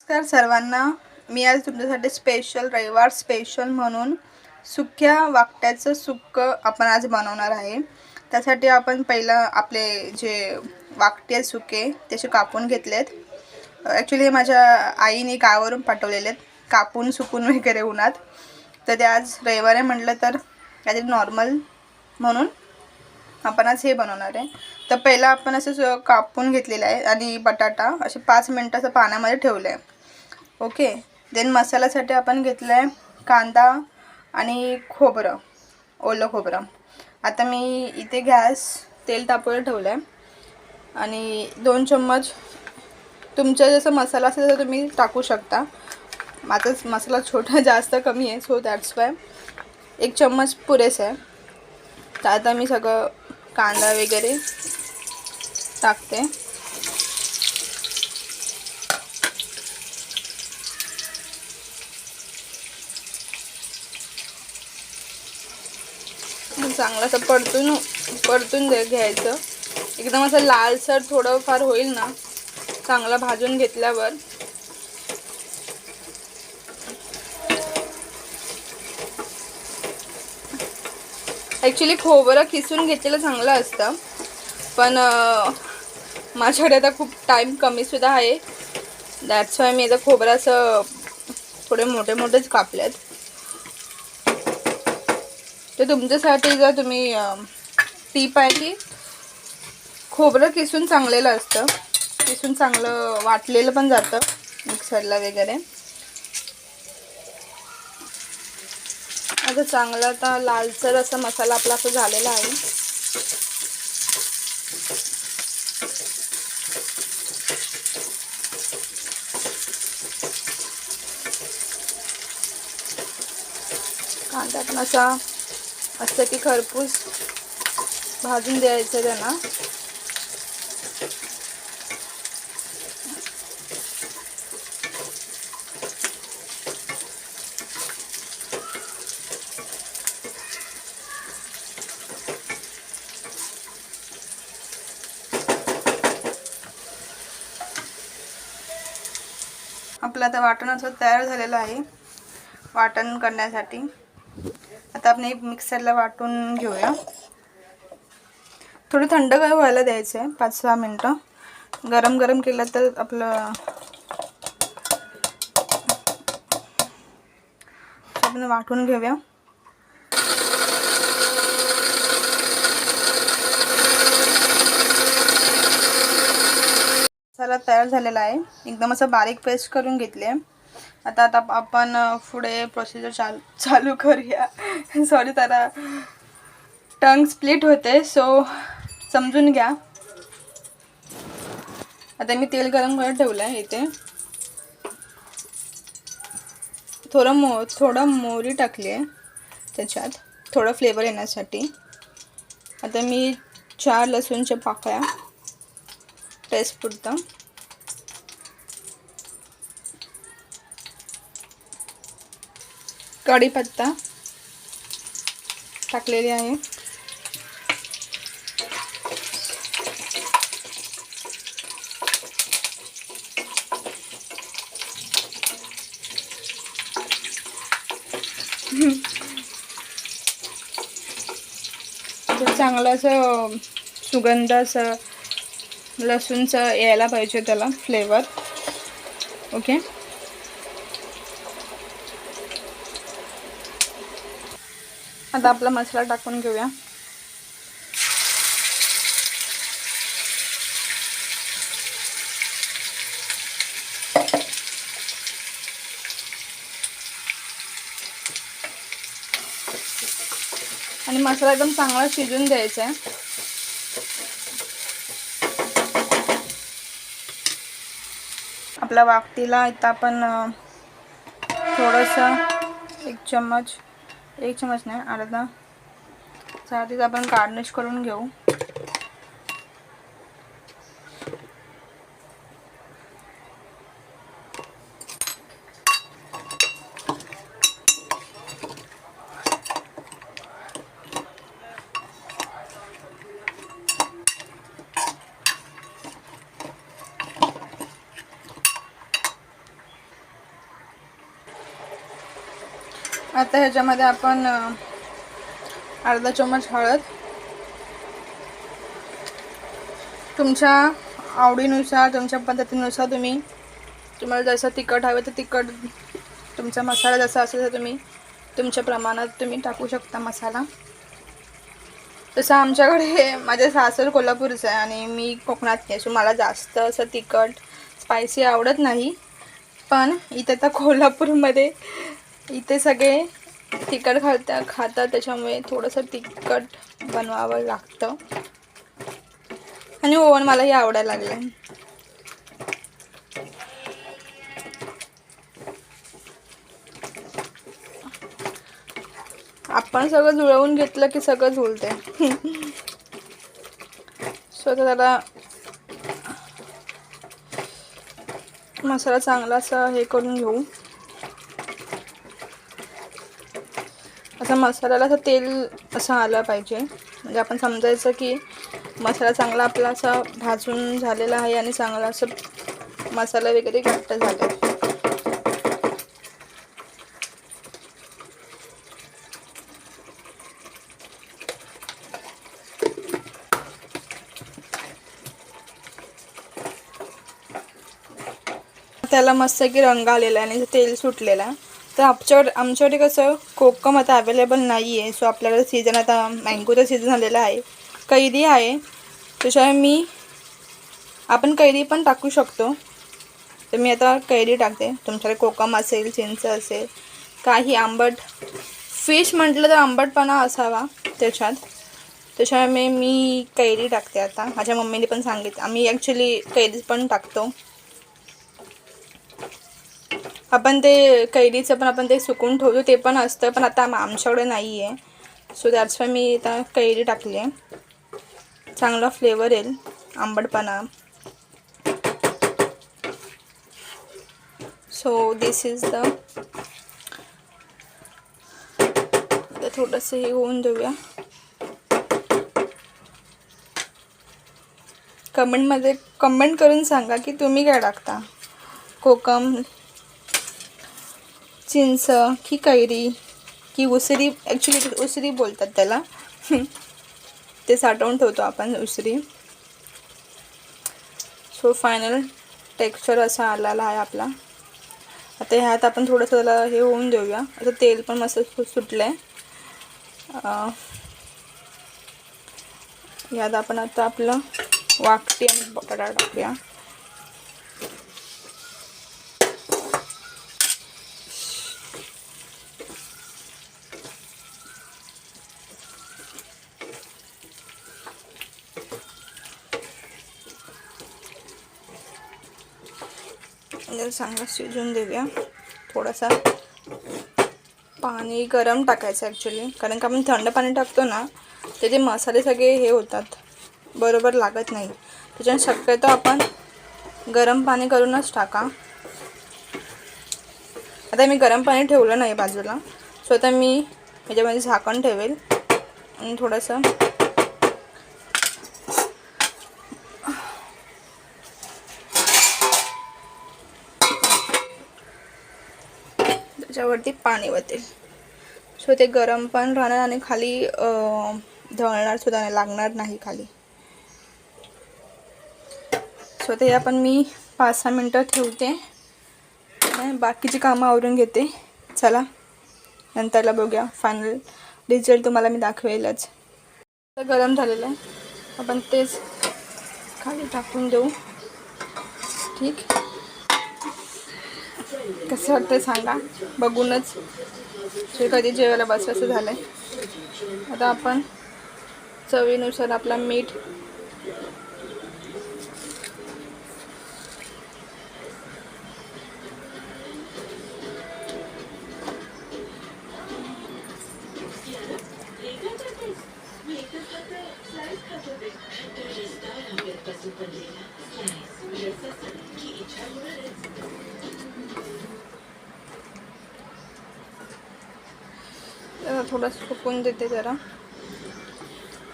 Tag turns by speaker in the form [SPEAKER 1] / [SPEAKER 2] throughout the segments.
[SPEAKER 1] नमस्कार सर्वांना. मी आज तुमच्यासाठी स्पेशल रविवार स्पेशल म्हणून सुक्या वाकट्याचं सुक्कं आपण आज बनवणार आहे. त्यासाठी आपण पहिलं आपले जे वाकटे आहेत सुके त्याचे कापून घेतलेत. ॲक्च्युली माझ्या आईने गावावरून पाठवलेले आहेत कापून सुकून वगैरे उन्हात. तर ते आज रविवार आहे म्हटलं तर काहीतरी नॉर्मल म्हणून आपण आज हे बनवणार आहे. तर पहिला आपण असं कापून घेतलेलं आहे आणि बटाटा असे 5 मिनिटं असं पाण्यामध्ये ठेवलं आहे. ओके. देन मसाल्यासाठी आपण घेतलं आहे कांदा आणि खोबरं, ओलं खोबरं. आता मी इथे गॅस तेल तापवायला ठेवलं आहे आणि 2 चम्मच तुमचा जसं मसाला असेल तर तुम्ही टाकू शकता. माझाच मसाला छोटा जास्त कमी आहे सो दॅट्स वाय 1 चम्मच पुरेसा आहे. तर आता मी सगळं कांदा वगैरे टाकते. चांगलं असं परतून घ्यायचं. एकदम असं लालसर थोडंफार होईल ना चांगला भाजून घेतल्यावर. ॲक्च्युली खोबरं किसून घेतलेलं चांगलं असतं पण माझ्याकडे आता खूप टाईम कमीसुद्धा आहे. दॅट्स वाय मी आता खोबरं असं थोडे मोठे मोठेच कापलेत. तर तुमच्यासाठी जर तुम्ही टीप आहे की खोबरं किसून चांगलेलं असतं, किसून चांगलं वाटलेलं पण जातं मिक्सरला वगैरे. आता चांगला आता लालसर असा मसाला आपला असं झालेला आहे. कांदा पण असा असं की खरपूस भाजून द्यायचं त्यांना. आपलं आता वाटण असं तयार झालेलं आहे वाटण करण्यासाठी. आता आपण एक मिक्सरला वाटून घेऊया. थोडं थंड व्हायला द्यायचं आहे 5-6 मिनटं. गरम गरम केलं तर आपलं आपण वाटून घेऊया. मसाला तयार झालेला आहे. एकदम असं बारीक पेस्ट करून घेतली आहे. आता आपण पुढे प्रोसिजर चालू करूया. सॉरी जरा टंग स्प्लिट होते सो समजून घ्या. आता मी तेल गरम करायला ठेवलं आहे इथे. थोडं मोहरी टाकली आहे त्याच्यात थोडं फ्लेवर येण्यासाठी. आता मी 4 लसूणच्या पाकळ्या टेस्ट पुरतं. कढीपत्ता टाकलेली आहे. चांगलं असं सुगंध असं लसूणचं यायला पाहिजे त्याला फ्लेवर. ओके. आता आपला मसाला टाकून घेऊया. आणि मसाला एकदम चांगला शिजून द्यायचा आहे. आपल्या वाकटीला इथं आपण थोडंसं 1 चम्मच नाही अर्धा आधीच आपण गार्निश करून घेऊ. आता ह्याच्यामध्ये आपण अर्धा चमच हळद, तुमच्या आवडीनुसार तुमच्या पद्धतीनुसार तुम्हाला जसं तिखट हवं तर तिखट, तुमचा मसाला जसा असेल तर तुम्ही तुमच्या प्रमाणात तुम्ही टाकू शकता मसाला. तसं आमच्याकडे माझे सासर कोल्हापूरचं आहे आणि मी कोकणातली आहे, सो मला जास्त असं तिखट स्पायसी आवडत नाही. पण इथे तर कोल्हापूरमध्ये इथे सगळे तिखट खातात त्याच्यामुळे थोडंसं तिखट बनवावं लागतं आणि ओव्हन मलाही आवडायला लागलं आहे. आपण सगळं जुळवून घेतलं की सगळं जुळते. सो त्याला मसाला चांगला असा हे करून घेऊ. असा मसाल्याला असं तेल असं आलं पाहिजे, म्हणजे आपण समजायचं की मसाला चांगला आपला असा भाजून झालेला आहे आणि चांगला असं मसाला वगैरे घट्ट झाला. त्याला मस्त की रंग आलेला आहे आणि तेल सुटलेला आहे. तर आमच्याकडे कसं कोकम आता अवेलेबल नाही आहे, सो आपल्याकडे सीझन आता मँगोचा सीझन झालेला आहे, कैरी आहे, त्याच्यामुळे आपण कैरी पण टाकू शकतो. तर मी आता कैरी टाकते. तुमच्याकडे कोकम असेल, चिंच असेल, काही आंबट फिश म्हटलं तर आंबटपणा असावा त्याच्यामुळे मी कैरी टाकते. आता माझ्या मम्मीने पण सांगितलं, आम्ही ॲक्च्युली कैरी पण टाकतो. आपण ते कैरीचं पण आपण ते सुकून ठेवतो ते पण असतं, पण आता आमच्याकडे नाही आहे, सो दॅट्स वाय मी आता कैरी टाकली आहे. चांगला फ्लेवर येईल, आंबटपणा. सो दिस इज द, आता थोडंसं हे होऊन देऊया. कमेंट करून सांगा की तुम्ही काय टाकता, कोकम, चिंच की कैरी की उसरी. ॲक्च्युली उसरी बोलतात त्याला. ते साठवून ठेवतो आपण उसरी. सो फायनल टेक्स्चर असा आलेला आहे आपला. आता ह्यात आपण थोडंसं त्याला हे होऊन देऊया. आता तेल पण मस्त सुटलं आहे. यात आपण आता आपलं वाकटी आणि बटाटा टाकूया. चांगला शिजून देऊया. थोडासा पाणी गरम टाकायचं ॲक्च्युली, कारण का आपण थंड पाणी टाकतो ना तर ते मसाले सगळे हे होतात, बरोबर लागत नाही. त्याच्याने शक्यतो आपण गरम पाणी करूनच टाका. आता मी गरम पाणी ठेवलं नाही बाजूला, सो आता मी ह्याच्यामध्ये झाकण ठेवेल आणि थोडंसं त्याच्यावरती पाणी वतेल. सो ते गरम पण राहणार आणि खाली ढळणार सुद्धा नाही, लागणार नाही खाली. सो ते आपण मी 5-6 मिनटं ठेवते, बाकीची कामं आवरून घेते. चला नंतरला बघूया, फायनल रिझल्ट तुम्हाला मी दाखवेलच. तर गरम झालेलं आहे, आपण तेच खाली टाकून देऊ. ठीक, कसं वाटतं सांगा बघूनच, जे कधी जेवायला बसायचं झालं आहे. आता आपण चवीनुसार आपला मीठ, थोडं सुकून देते जरा,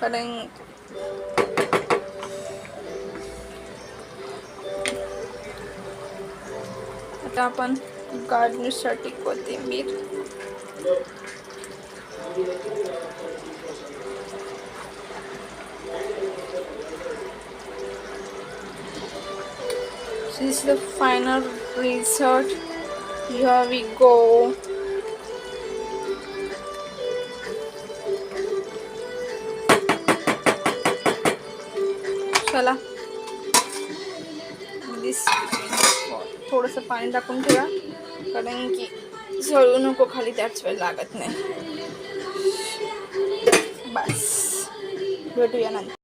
[SPEAKER 1] कारण आता आपण गार्निशसाठी कोथिंबीर This is the final result. Here we go. चला थोडंसं पाणी टाकून ठेवा, कारण की जळू नको खाली, त्याच वेळ लागत नाही. बस भेटूया नंतर.